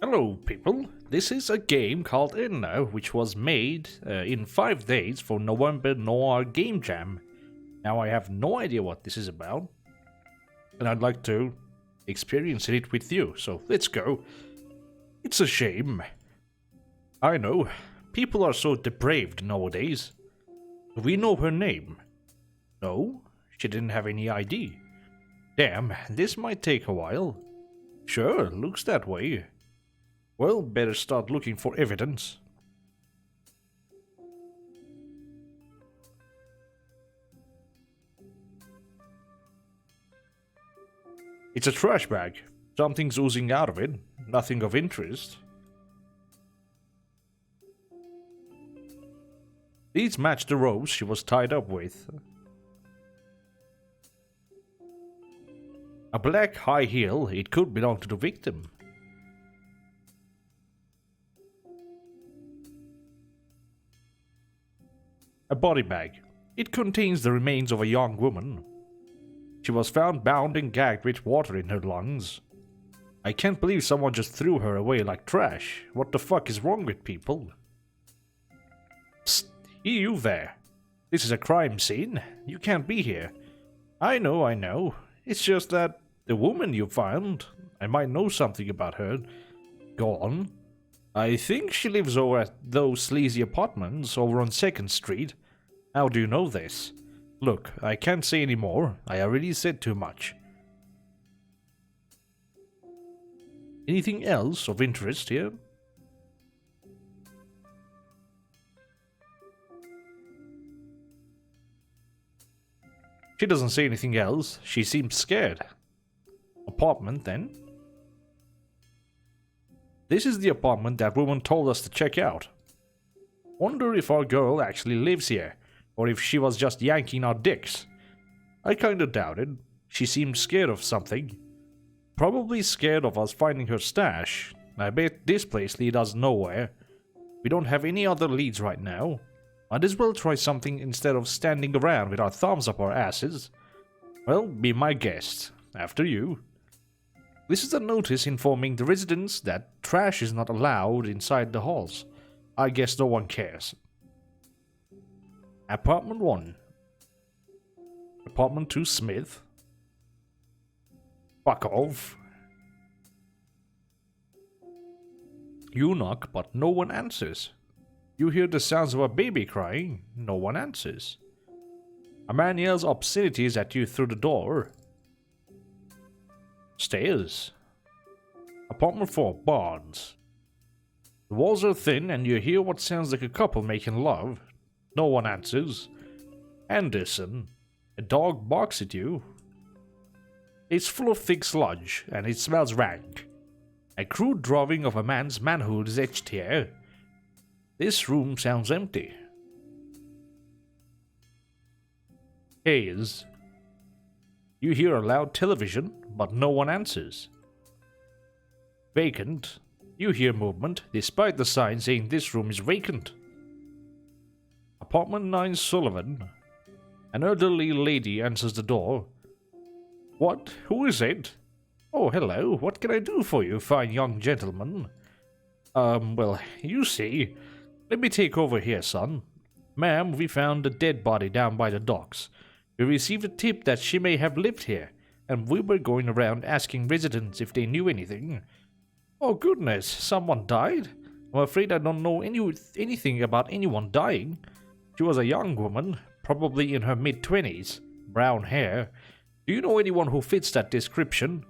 Hello, people. This is a game called Edna, which was made in 5 days for November Noire Game Jam. Now, I have no idea what this is about, and I'd like to experience it with you, so let's go. It's a shame. I know, people are so depraved nowadays. We know her name. No, she didn't have any ID. Damn, this might take a while. Sure, looks that way. Well, better start looking for evidence. It's a trash bag. Something's oozing out of it. Nothing of interest. These match the ropes she was tied up with. A black high heel. It could belong to the victim. A body bag. It contains the remains of a young woman. She was found bound and gagged with water in her lungs. I can't believe someone just threw her away like trash. What the fuck is wrong with people? Psst, you there. This is a crime scene. You can't be here. I know. It's just that the woman you found, I might know something about her. Go on. I think she lives over at those sleazy apartments over on 2nd Street. How do you know this? Look, I can't say any more. I already said too much. Anything else of interest here? She doesn't say anything else. She seems scared. Apartment, then? This is the apartment that woman told us to check out. Wonder if our girl actually lives here, or if she was just yanking our dicks. I kinda doubt it. She seemed scared of something. Probably scared of us finding her stash. I bet this place leads us nowhere. We don't have any other leads right now. Might as well try something instead of standing around with our thumbs up our asses. Well, be my guest. After you. This is a notice informing the residents that trash is not allowed inside the halls. I guess no one cares. Apartment 1. Apartment 2 Smith. Fuck off. You knock, but no one answers. You hear the sounds of a baby crying. No one answers. A man yells obscenities at you through the door. Stairs. Apartment 4, Barnes. The walls are thin and you hear what sounds like a couple making love. No one answers. Anderson. A dog barks at you. It's full of thick sludge and it smells rank. A crude drawing of a man's manhood is etched here. This room sounds empty. Hayes. You hear a loud television, but no one answers. Vacant. You hear movement, despite the sign saying this room is vacant. Apartment 9 Sullivan. An elderly lady answers the door. What? Who is it? Oh, hello. What can I do for you, fine young gentleman? Well, you see. Let me take over here, son. Ma'am, we found a dead body down by the docks. We received a tip that she may have lived here, and we were going around asking residents if they knew anything. Oh goodness, someone died? I'm afraid I don't know anything about anyone dying. She was a young woman, probably in her mid-20s, brown hair. Do you know anyone who fits that description?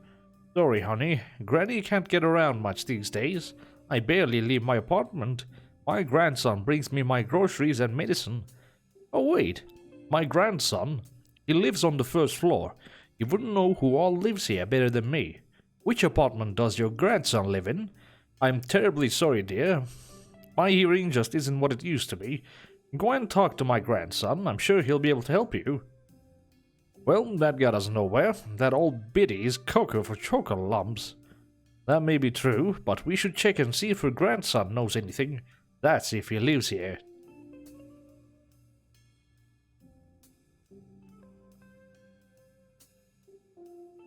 Sorry, honey, Granny can't get around much these days. I barely leave my apartment. My grandson brings me my groceries and medicine. Oh wait, my grandson? He lives on the 1st floor. You wouldn't know who all lives here better than me. Which apartment does your grandson live in? I'm terribly sorry, dear. My hearing just isn't what it used to be. Go and talk to my grandson. I'm sure he'll be able to help you. Well, that got us nowhere. That old biddy is cocoa for chocolate lumps. That may be true, but we should check and see if her grandson knows anything. That's if he lives here.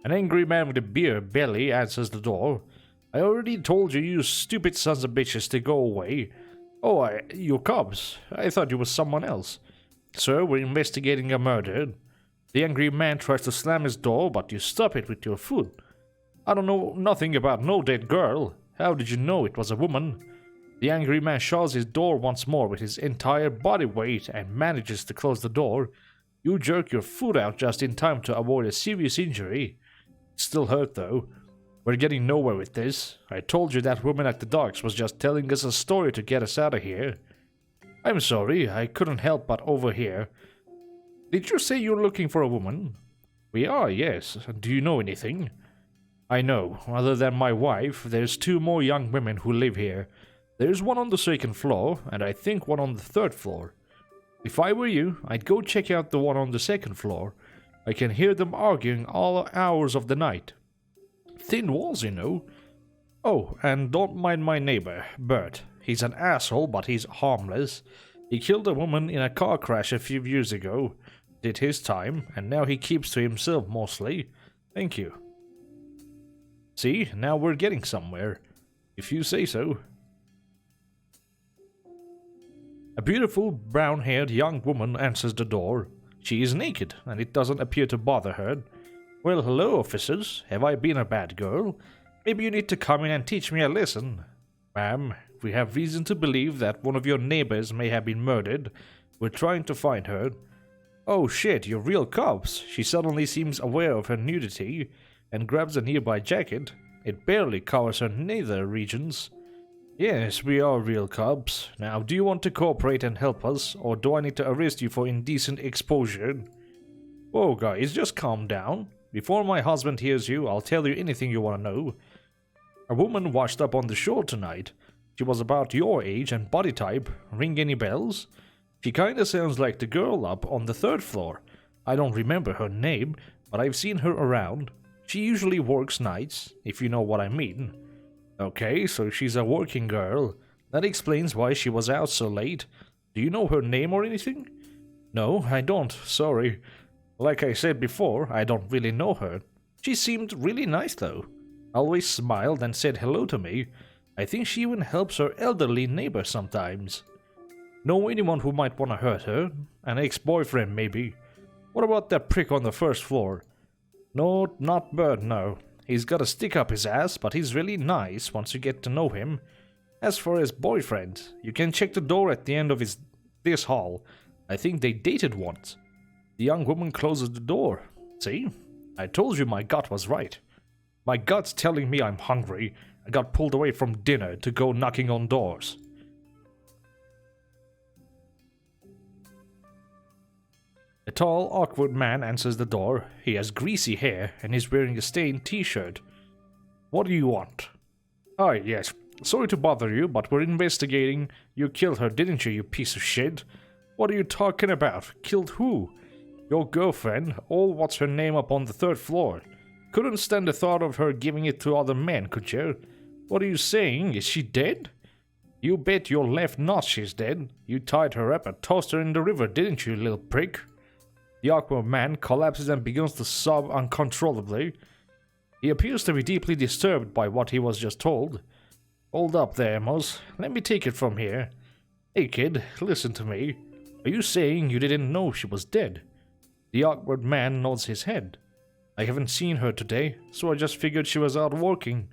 An angry man with a beer belly answers the door. I already told you, you stupid sons of bitches, to go away. Oh, you're cops. I thought you were someone else. Sir, we're investigating a murder. The angry man tries to slam his door, but you stop it with your foot. I don't know nothing about no dead girl. How did you know it was a woman? The angry man shoves his door once more with his entire body weight and manages to close the door. You jerk your foot out just in time to avoid a serious injury. It still hurt though. We're getting nowhere with this. I told you that woman at the docks was just telling us a story to get us out of here. I'm sorry, I couldn't help but overhear. Did you say you're looking for a woman? We are, yes. Do you know anything? I know. Other than my wife, there's 2 more young women who live here. There's one on the 2nd floor, and I think one on the 3rd floor. If I were you, I'd go check out the one on the 2nd floor. I can hear them arguing all hours of the night. Thin walls, you know. Oh, and don't mind my neighbor, Bert. He's an asshole, but he's harmless. He killed a woman in a car crash a few years ago. Did his time, and now he keeps to himself mostly. Thank you. See, now we're getting somewhere. If you say so. A beautiful, brown-haired young woman answers the door. She is naked, and it doesn't appear to bother her. Well, hello, officers. Have I been a bad girl? Maybe you need to come in and teach me a lesson. Ma'am, we have reason to believe that one of your neighbors may have been murdered. We're trying to find her. Oh shit, you're real cops. She suddenly seems aware of her nudity and grabs a nearby jacket. It barely covers her nether regions. Yes, we are real cops. Now, do you want to cooperate and help us, or do I need to arrest you for indecent exposure? Whoa, guys, just calm down. Before my husband hears you, I'll tell you anything you want to know. A woman washed up on the shore tonight. She was about your age and body type. Ring any bells? She kinda sounds like the girl up on the 3rd floor. I don't remember her name, but I've seen her around. She usually works nights, if you know what I mean. Okay, so she's a working girl. That explains why she was out so late. Do you know her name or anything? No, I don't, sorry. Like I said before, I don't really know her. She seemed really nice though. Always smiled and said hello to me. I think she even helps her elderly neighbor sometimes. Know anyone who might want to hurt her? An ex-boyfriend maybe. What about that prick on the 1st floor? No, not Bert, no. He's got a stick up his ass, but he's really nice once you get to know him. As for his boyfriend, you can check the door at the end of this hall. I think they dated once. The young woman closes the door. See? I told you my gut was right. My gut's telling me I'm hungry. I got pulled away from dinner to go knocking on doors. A tall, awkward man answers the door. He has greasy hair and is wearing a stained t-shirt. What do you want? Ah, yes. Sorry to bother you, but we're investigating. You killed her, didn't you, you piece of shit? What are you talking about? Killed who? Your girlfriend, all what's her name up on the 3rd floor. Couldn't stand the thought of her giving it to other men, could you? What are you saying? Is she dead? You bet your left nut she's dead. You tied her up and tossed her in the river, didn't you, little prick? The awkward man collapses and begins to sob uncontrollably. He appears to be deeply disturbed by what he was just told. Hold up there, Amos. Let me take it from here. Hey kid, listen to me. Are you saying you didn't know she was dead? The awkward man nods his head. I haven't seen her today, so I just figured she was out working.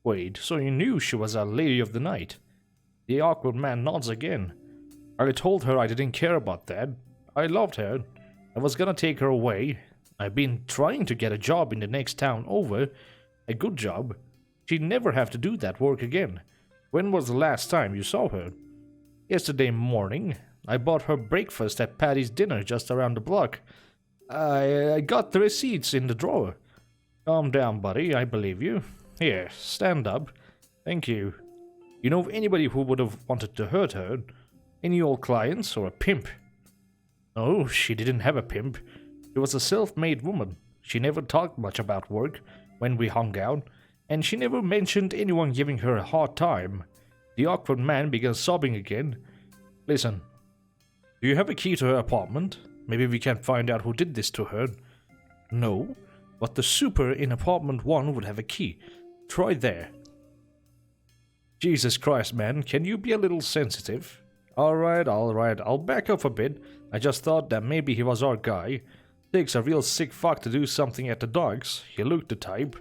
Wait, so you knew she was a lady of the night? The awkward man nods again. I told her I didn't care about that. I loved her. I was gonna take her away. I've been trying to get a job in the next town over. A good job. She'd never have to do that work again. When was the last time you saw her? Yesterday morning. I bought her breakfast at Patty's dinner just around the block. I got the receipts in the drawer. Calm down, buddy. I believe you. Here, stand up. Thank you. You know of anybody who would have wanted to hurt her? Any old clients or a pimp? No, she didn't have a pimp. She was a self-made woman. She never talked much about work when we hung out, and she never mentioned anyone giving her a hard time. The awkward man began sobbing again. Listen, do you have a key to her apartment? Maybe we can find out who did this to her. No, but the super in apartment 1 would have a key. Try there. Jesus Christ, man, can you be a little sensitive? Alright, I'll back off a bit. I just thought that maybe he was our guy. Takes a real sick fuck to do something at the docks. He looked the type.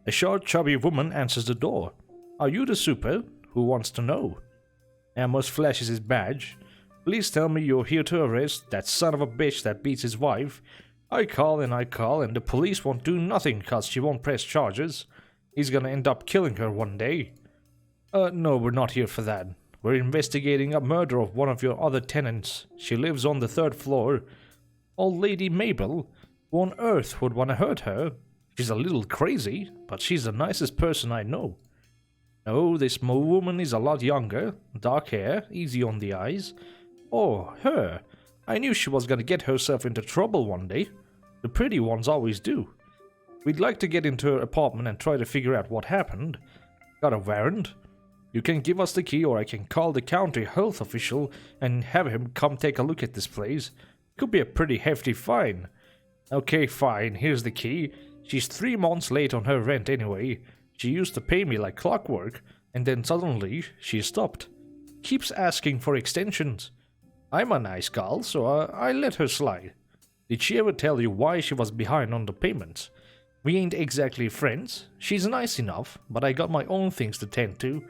A short, chubby woman answers the door. Are you the super? Who wants to know? Amos flashes his badge. Please tell me you're here to arrest that son of a bitch that beats his wife. I call, and the police won't do nothing cause she won't press charges. He's gonna end up killing her one day. No, we're not here for that. We're investigating a murder of one of your other tenants. She lives on the 3rd floor. Old Lady Mabel. Who on earth would want to hurt her? She's a little crazy, but she's the nicest person I know. No, this woman is a lot younger. Dark hair, easy on the eyes. Oh, her. I knew she was gonna get herself into trouble one day. The pretty ones always do. We'd like to get into her apartment and try to figure out what happened. Got a warrant? You can give us the key, or I can call the county health official and have him come take a look at this place. Could be a pretty hefty fine. Okay, fine, here's the key. She's 3 months late on her rent anyway. She used to pay me like clockwork, and then suddenly she stopped. Keeps asking for extensions. I'm a nice gal, so I let her slide. Did she ever tell you why she was behind on the payments? We ain't exactly friends. She's nice enough, but I got my own things to tend to.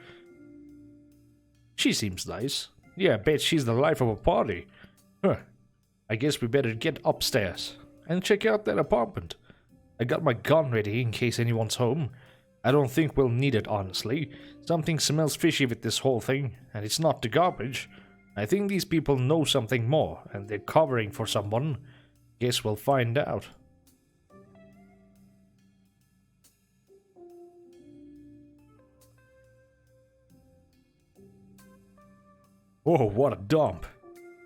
She seems nice. Yeah, I bet she's the life of a party. Huh. I guess we better get upstairs and check out that apartment. I got my gun ready in case anyone's home. I don't think we'll need it, honestly. Something smells fishy with this whole thing, and it's not the garbage. I think these people know something more, and they're covering for someone. Guess we'll find out. Oh, what a dump.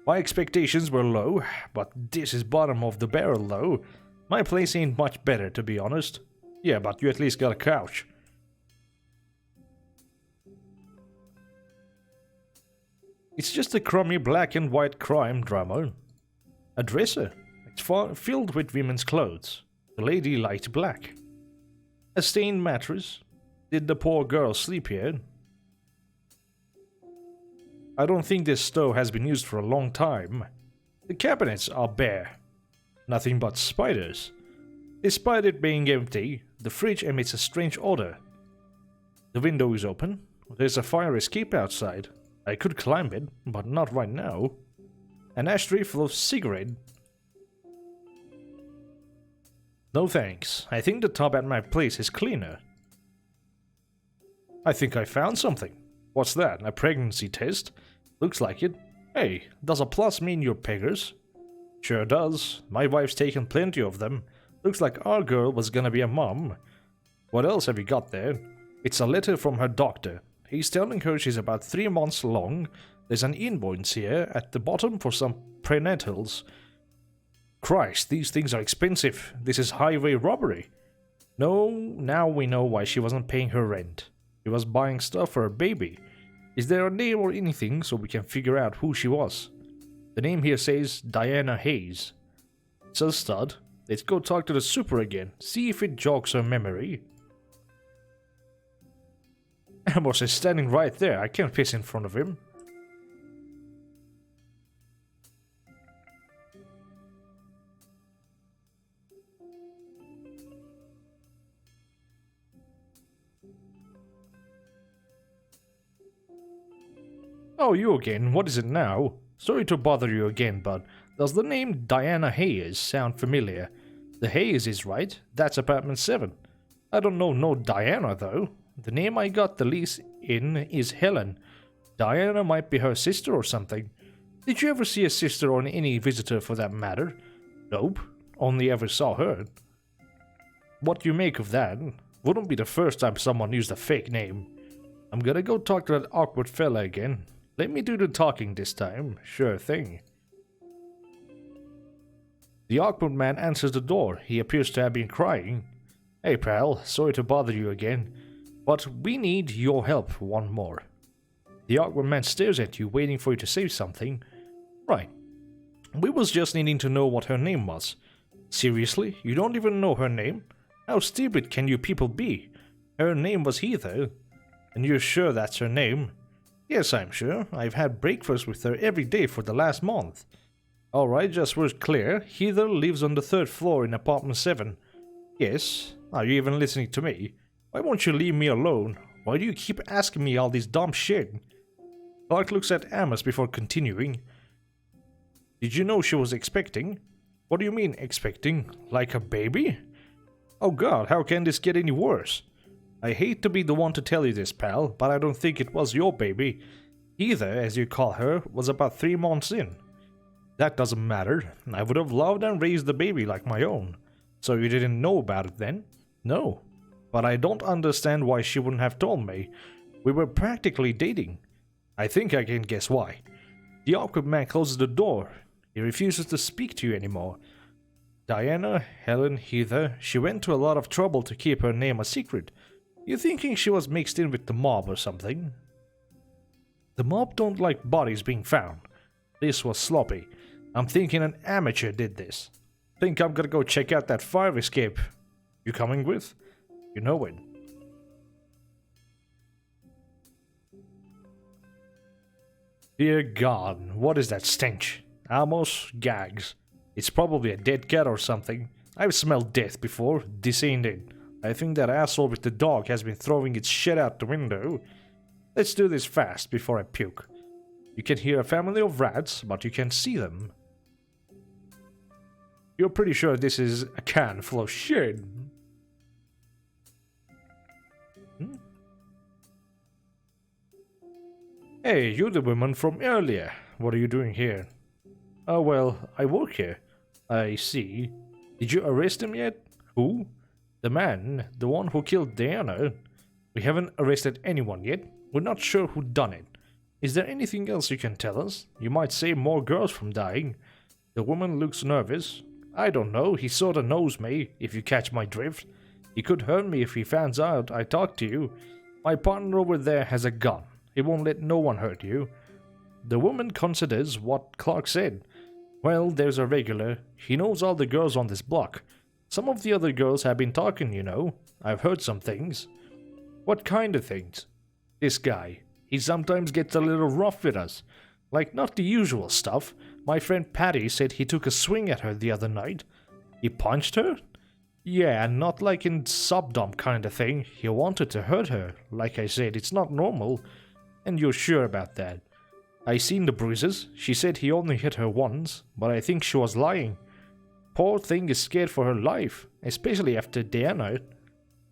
My expectations were low, but this is bottom of the barrel though. My place ain't much better, to be honest. Yeah, but you at least got a couch. It's just a crummy black and white crime drama. A dresser. It's filled with women's clothes. The lady light black. A stained mattress. Did the poor girl sleep here? I don't think this stove has been used for a long time. The cabinets are bare. Nothing but spiders. Despite it being empty, the fridge emits a strange odor. The window is open. There's a fire escape outside. I could climb it, but not right now. An ashtray full of cigarette. No thanks. I think the tub at my place is cleaner. I think I found something. What's that? A pregnancy test? Looks like it. Hey, does a plus mean you're peggers? Sure does. My wife's taken plenty of them. Looks like our girl was gonna be a mom. What else have you got there? It's a letter from her doctor. He's telling her she's about 3 months long. There's an invoice here at the bottom for some prenatals. Christ, these things are expensive. This is highway robbery. No, now we know why she wasn't paying her rent. She was buying stuff for her baby. Is there a name or anything so we can figure out who she was? The name here says Diana Hayes. So stud, let's go talk to the super again, see if it jogs her memory. Amos is standing right there, I can't piss in front of him. Oh, you again, what is it now? Sorry to bother you again, but does the name Diana Hayes sound familiar? The Hayes is right, that's apartment 7. I don't know no Diana though. The name I got the lease in is Helen. Diana might be her sister or something. Did you ever see a sister or any visitor for that matter? Nope, only ever saw her. What do you make of that? Wouldn't be the first time someone used a fake name. I'm gonna go talk to that awkward fella again. Let me do the talking this time. Sure thing. The awkward man answers the door. He appears to have been crying. Hey pal, sorry to bother you again, but we need your help one more. The awkward man stares at you, waiting for you to say something. Right. We was just needing to know what her name was. Seriously? You don't even know her name? How stupid can you people be? Her name was Heather. And you're sure that's her name? Yes, I'm sure. I've had breakfast with her every day for the last month. Alright, just so we're clear, Heather lives on the 3rd floor in apartment 7. Yes? Are you even listening to me? Why won't you leave me alone? Why do you keep asking me all this dumb shit? Clark looks at Amos before continuing. Did you know she was expecting? What do you mean, expecting? Like a baby? Oh god, how can this get any worse? I hate to be the one to tell you this, pal, but I don't think it was your baby. Heather, as you call her, was about 3 months in. That doesn't matter. I would have loved and raised the baby like my own. So you didn't know about it then? No. But I don't understand why she wouldn't have told me. We were practically dating. I think I can guess why. The awkward man closes the door. He refuses to speak to you anymore. Diana, Helen, Heather, she went to a lot of trouble to keep her name a secret. You thinking she was mixed in with the mob or something? The mob don't like bodies being found. This was sloppy. I'm thinking an amateur did this. Think I'm gonna go check out that fire escape. You coming with? You know it. Dear God, what is that stench? Amos gags. It's probably a dead cat or something. I've smelled death before. This ain't it. I think that asshole with the dog has been throwing its shit out the window. Let's do this fast before I puke. You can hear a family of rats, but you can't see them. You're pretty sure this is a can full of shit. Hey, you're the woman from earlier. What are you doing here? Oh, well, I work here. I see. Did you arrest him yet? Who? The man, the one who killed Diana. We haven't arrested anyone yet. We're not sure who done it. Is there anything else you can tell us? You might save more girls from dying. The woman looks nervous. I don't know, he sorta knows me, if you catch my drift. He could hurt me if he finds out I talked to you. My partner over there has a gun. He won't let no one hurt you. The woman considers what Clark said. Well, there's a regular. He knows all the girls on this block. Some of the other girls have been talking, you know. I've heard some things. What kind of things? This guy. He sometimes gets a little rough with us. Like, not the usual stuff. My friend Patty said he took a swing at her the other night. He punched her? Yeah, not like in subdom kind of thing. He wanted to hurt her. Like I said, it's not normal. And you're sure about that? I seen the bruises. She said he only hit her once, but I think she was lying. Poor thing is scared for her life, especially after Diana.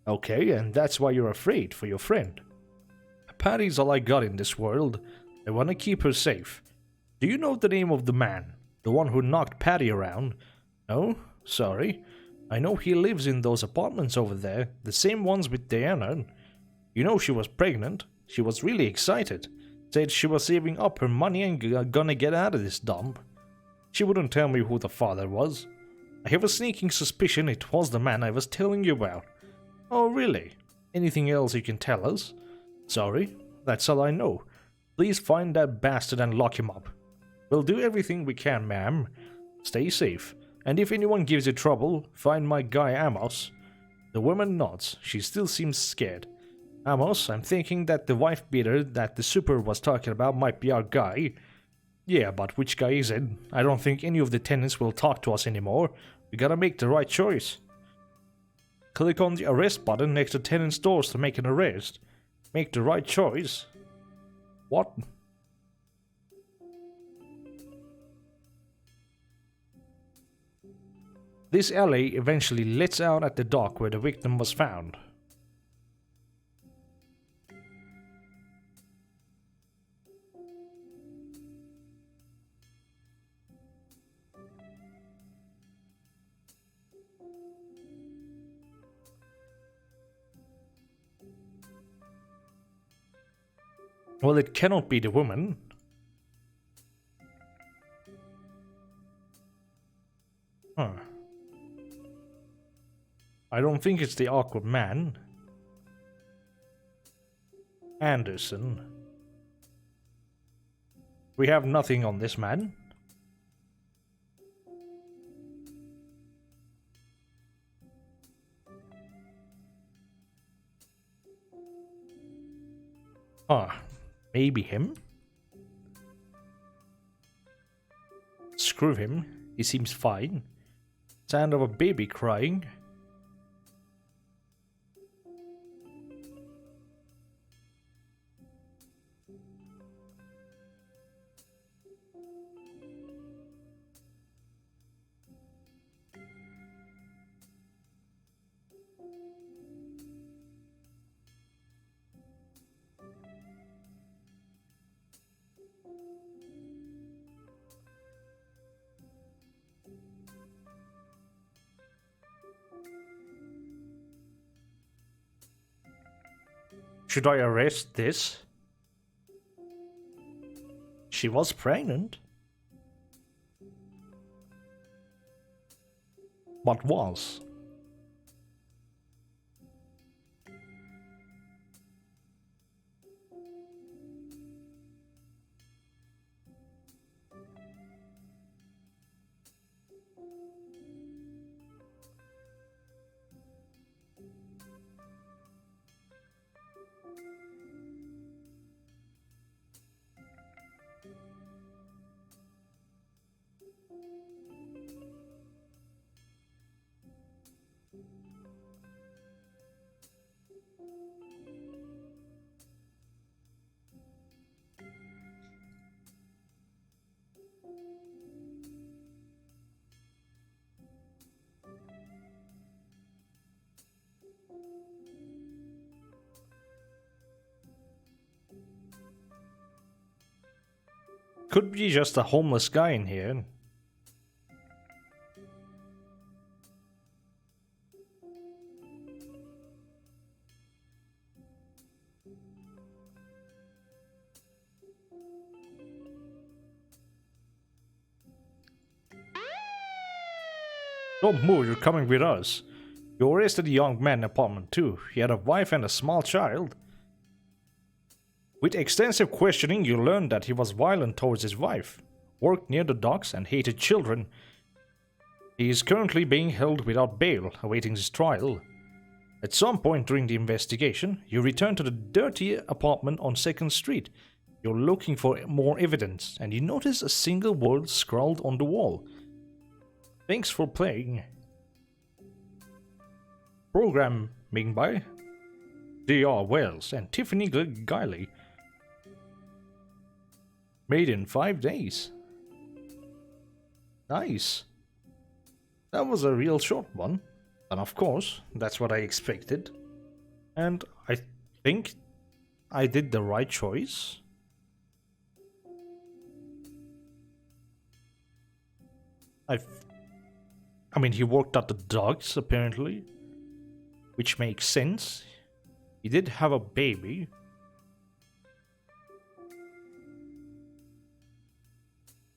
Okay, and that's why you're afraid for your friend. Patty's all I got in this world. I want to keep her safe. Do you know the name of the man? The one who knocked Patty around? No? Sorry. I know he lives in those apartments over there, the same ones with Diana. You know she was pregnant. She was really excited. Said she was saving up her money and gonna get out of this dump. She wouldn't tell me who the father was. I have a sneaking suspicion it was the man I was telling you about. Oh, really? Anything else you can tell us? Sorry, that's all I know. Please find that bastard and lock him up. We'll do everything we can, ma'am. Stay safe. And if anyone gives you trouble, find my guy Amos. The woman nods. She still seems scared. Amos, I'm thinking that the wife beater that the super was talking about might be our guy. Yeah, but which guy is it? I don't think any of the tenants will talk to us anymore. We gotta make the right choice. Click on the arrest button next to tenants' doors to make an arrest. Make the right choice? What? This alley eventually lets out at the dock where the victim was found. Well, it cannot be the woman. Huh. I don't think it's the awkward man. Anderson. We have nothing on this man. Ah, maybe him? Screw him. He seems fine. Sound of a baby crying. Should I arrest this? She was pregnant. But was. Could be just a homeless guy in here. Don't move, you're coming with us. You arrested a young man in apartment too. He had a wife and a small child. With extensive questioning, you learned that he was violent towards his wife, worked near the docks, and hated children. He is currently being held without bail, awaiting his trial. At some point during the investigation, you return to the dirty apartment on 2nd Street. You're looking for more evidence, and you notice a single word scrawled on the wall. Thanks for playing. Programming by D.R. Wells and Tiffany Guiley. Made in 5 days. Nice. That was a real short one. And of course, that's what I expected. And I think I did the right choice. I mean, he worked at the docks, apparently. Which makes sense. He did have a baby.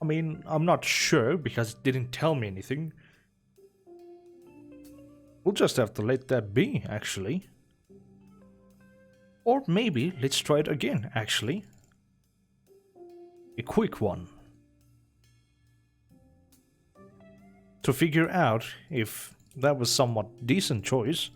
I mean, I'm not sure because it didn't tell me anything. We'll just have to let that be, actually. Or maybe let's try it again, actually. A quick one. To figure out if that was somewhat decent choice.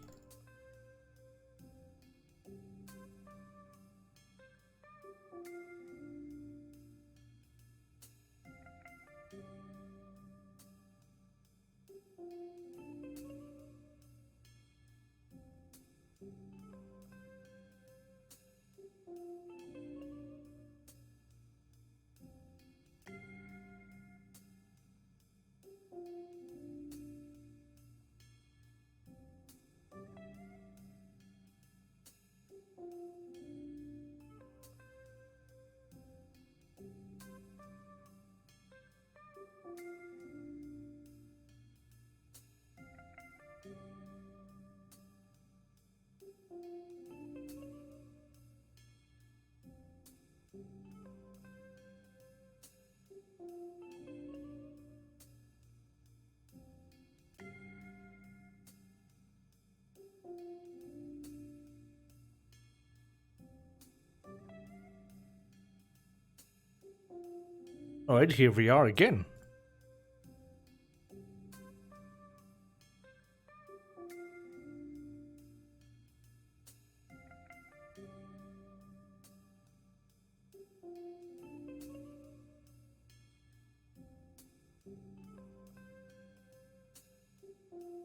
Alright, here we are again.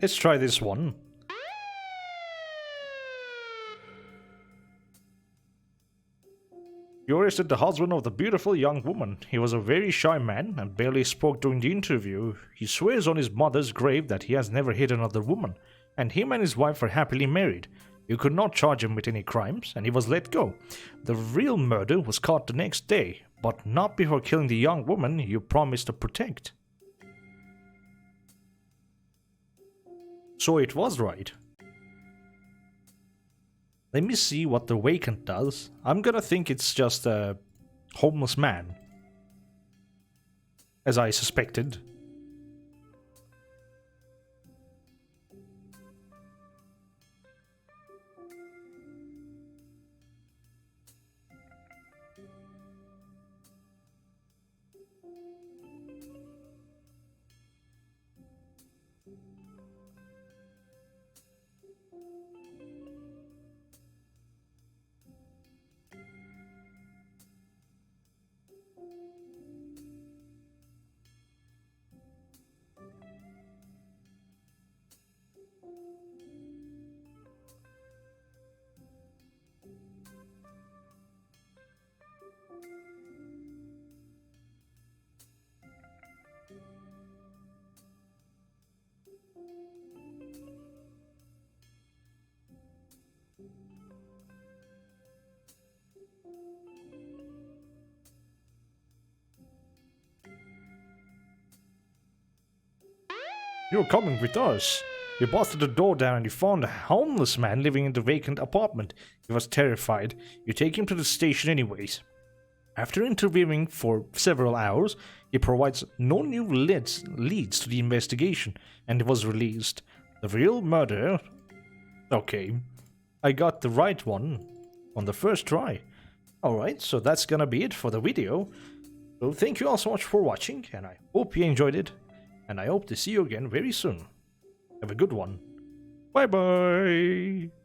Let's try this one. You arrested the husband of the beautiful young woman. He was a very shy man and barely spoke during the interview. He swears on his mother's grave that he has never hit another woman, and him and his wife are happily married. You could not charge him with any crimes, and he was let go. The real murder was caught the next day, but not before killing the young woman you promised to protect. So it was right. Let me see what the vacant does. I'm gonna think it's just a homeless man, as I suspected. You're coming with us. You busted the door down and you found a homeless man living in the vacant apartment. He was terrified. You take him to the station anyways. After interviewing for several hours, he provides no new leads to the investigation, and he was released. The real murderer... Okay, I got the right one on the first try. Alright, so that's gonna be it for the video. So thank you all so much for watching, and I hope you enjoyed it. And I hope to see you again very soon. Have a good one. Bye bye!